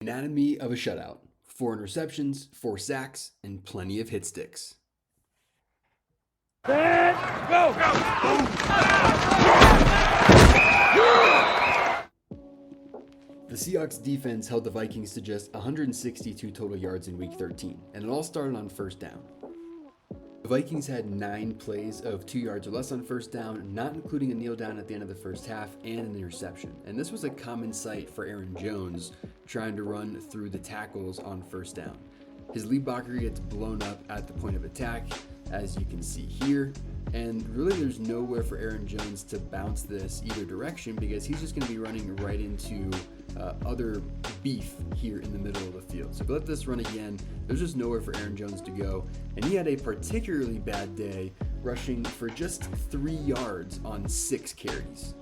Anatomy of a shutout. 4 interceptions, 4 sacks, and plenty of hit sticks. Set, go! The Seahawks defense held the Vikings to just 162 total yards in Week 13, and it all started on first down. The Vikings had 9 plays of 2 yards or less on first down, not including a kneel down at the end of the first half and an interception. And this was a common sight for Aaron Jones trying to run through the tackles on first down. His lead blocker gets blown up at the point of attack, as you can see here. And really there's nowhere for Aaron Jones to bounce this either direction because he's just going to be running right into other beef here in the middle of the field. So if we let this run again, there's just nowhere for Aaron Jones to go. And he had a particularly bad day, rushing for just 3 yards on 6 carries.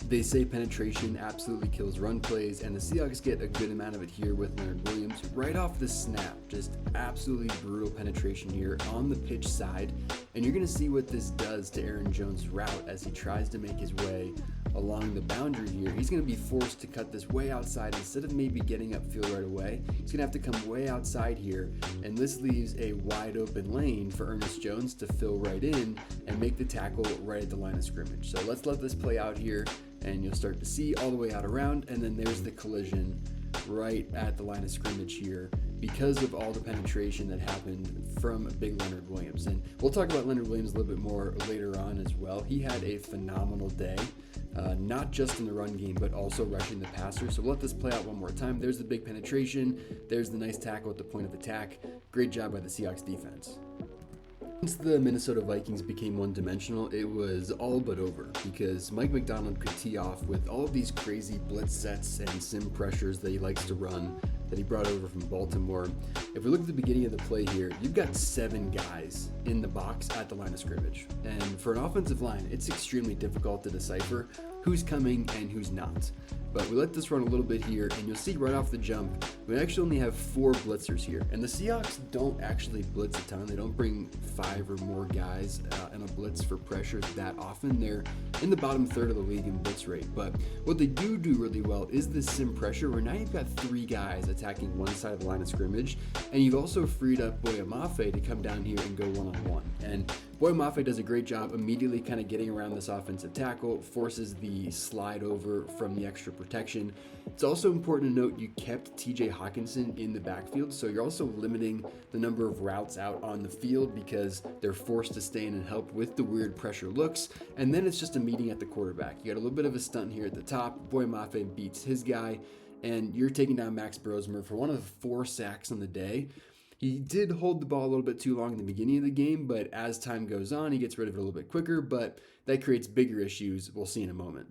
They say penetration absolutely kills run plays, and the Seahawks get a good amount of it here with Leonard Williams right off the snap. Just absolutely brutal penetration here on the pitch side, and you're going to see what this does to Aaron Jones' route as he tries to make his way along the boundary here. He's going to be forced to cut this way outside instead of maybe getting upfield right away. He's going to have to come way outside here, and this leaves a wide open lane for Ernest Jones to fill right in and make the tackle right at the line of scrimmage. So let's let this play out here, and you'll start to see all the way out around, and then there's the collision right at the line of scrimmage here because of all the penetration that happened from big Leonard Williams. And we'll talk about Leonard Williams a little bit more later on as well. He had a phenomenal day, not just in the run game, but also rushing the passer. So we'll let this play out one more time. There's the big penetration. There's the nice tackle at the point of attack. Great job by the Seahawks defense. Once the Minnesota Vikings became one-dimensional, it was all but over because Mike Macdonald could tee off with all of these crazy blitz sets and sim pressures that he likes to run that he brought over from Baltimore. If we look at the beginning of the play here, you've got 7 guys in the box at the line of scrimmage. And for an offensive line, it's extremely difficult to decipher who's coming and who's not. But we let this run a little bit here, and you'll see right off the jump, we actually only have 4 blitzers here. And the Seahawks don't actually blitz a ton. They don't bring 5 or more guys in a blitz for pressure that often. They're in the bottom third of the league in blitz rate. But what they do really well is this sim pressure, where now you've got 3 guys attacking one side of the line of scrimmage, and you've also freed up Boye Mafe to come down here and go one-on-one. And Boye Mafe does a great job immediately kind of getting around this offensive tackle, forces the slide over from the extra protection. It's also important to note you kept TJ Hawkinson in the backfield, so you're also limiting the number of routes out on the field because they're forced to stay in and help with the weird pressure looks. And then it's just a meeting at the quarterback. You got a little bit of a stunt here at the top. Boye Mafe beats his guy, and you're taking down Max Brosmer for one of 4 sacks on the day. He did hold the ball a little bit too long in the beginning of the game, but as time goes on, he gets rid of it a little bit quicker, but that creates bigger issues we'll see in a moment.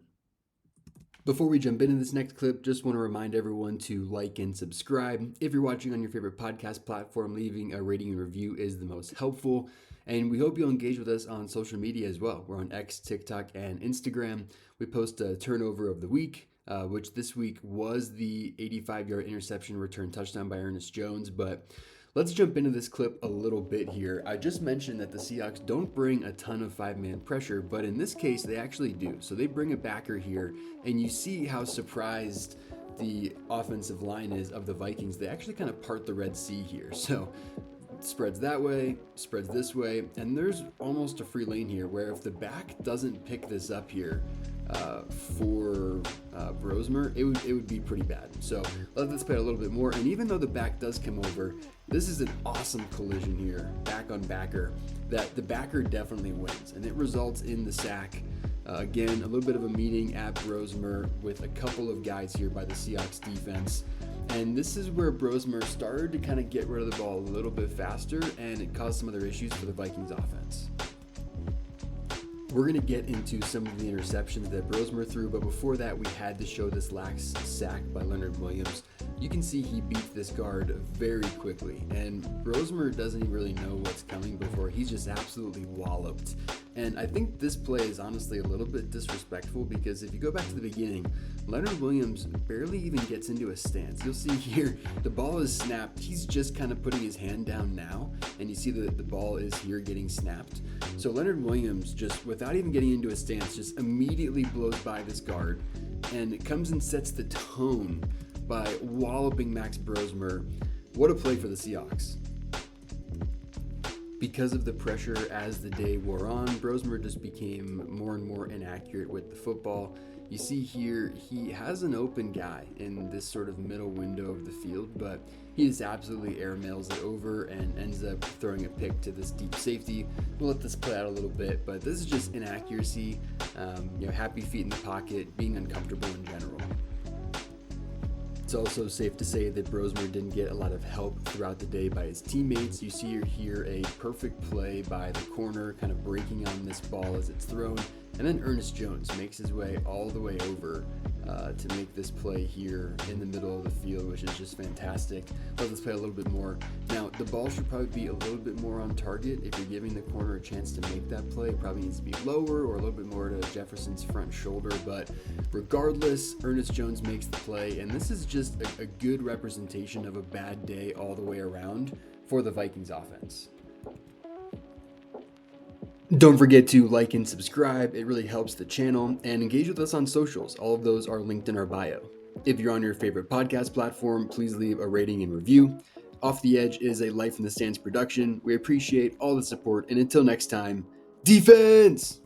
Before we jump into this next clip, just want to remind everyone to like and subscribe. If you're watching on your favorite podcast platform, leaving a rating and review is the most helpful. And we hope you'll engage with us on social media as well. We're on X, TikTok, and Instagram. We post a turnover of the week, which this week was the 85-yard interception return touchdown by Ernest Jones, but let's jump into this clip a little bit here. I just mentioned that the Seahawks don't bring a ton of 5-man pressure, but in this case, they actually do. So they bring a backer here, and you see how surprised the offensive line is of the Vikings. They actually kind of part the Red Sea here. So spreads that way, spreads this way, and there's almost a free lane here where if the back doesn't pick this up here for Brosmer, it would be pretty bad. So let this play a little bit more, and even though the back does come over, this is an awesome collision here, back on backer, that the backer definitely wins, and it results in the sack. Again, a little bit of a meeting at Brosmer with a couple of guys here by the Seahawks defense. And this is where Brosmer started to kind of get rid of the ball a little bit faster, and it caused some other issues for the Vikings offense. We're going to get into some of the interceptions that Brosmer threw, but before that, we had to show this last sack by Leonard Williams. You can see he beats this guard very quickly, and Brosmer doesn't even really know what's coming before he's just absolutely walloped. And I think this play is honestly a little bit disrespectful because if you go back to the beginning, Leonard Williams barely even gets into a stance. You'll see here, the ball is snapped. He's just kind of putting his hand down now, and you see that the ball is here getting snapped. So Leonard Williams, just without even getting into a stance, just immediately blows by this guard, and it comes and sets the tone by walloping Max Brosmer. What a play for the Seahawks. Because of the pressure as the day wore on, Brosmer just became more and more inaccurate with the football. You see here, he has an open guy in this sort of middle window of the field, but he just absolutely airmails it over and ends up throwing a pick to this deep safety. We'll let this play out a little bit, but this is just inaccuracy, happy feet in the pocket, being uncomfortable in general. It's also safe to say that Brosmer didn't get a lot of help throughout the day by his teammates. You see here a perfect play by the corner, kind of breaking on this ball as it's thrown. And then Ernest Jones makes his way all the way over to make this play here in the middle of the field, which is just fantastic. Let's play a little bit more. Now, the ball should probably be a little bit more on target. If you're giving the corner a chance to make that play, it probably needs to be lower or a little bit more to Jefferson's front shoulder. But regardless, Ernest Jones makes the play, and this is just a good representation of a bad day all the way around for the Vikings offense. Don't forget to like and subscribe. It really helps the channel, and engage with us on socials. All of those are linked in our bio. If you're on your favorite podcast platform, please leave a rating and review. Off the Edge is a Life in the Stands production. We appreciate all the support, and until next time, defense!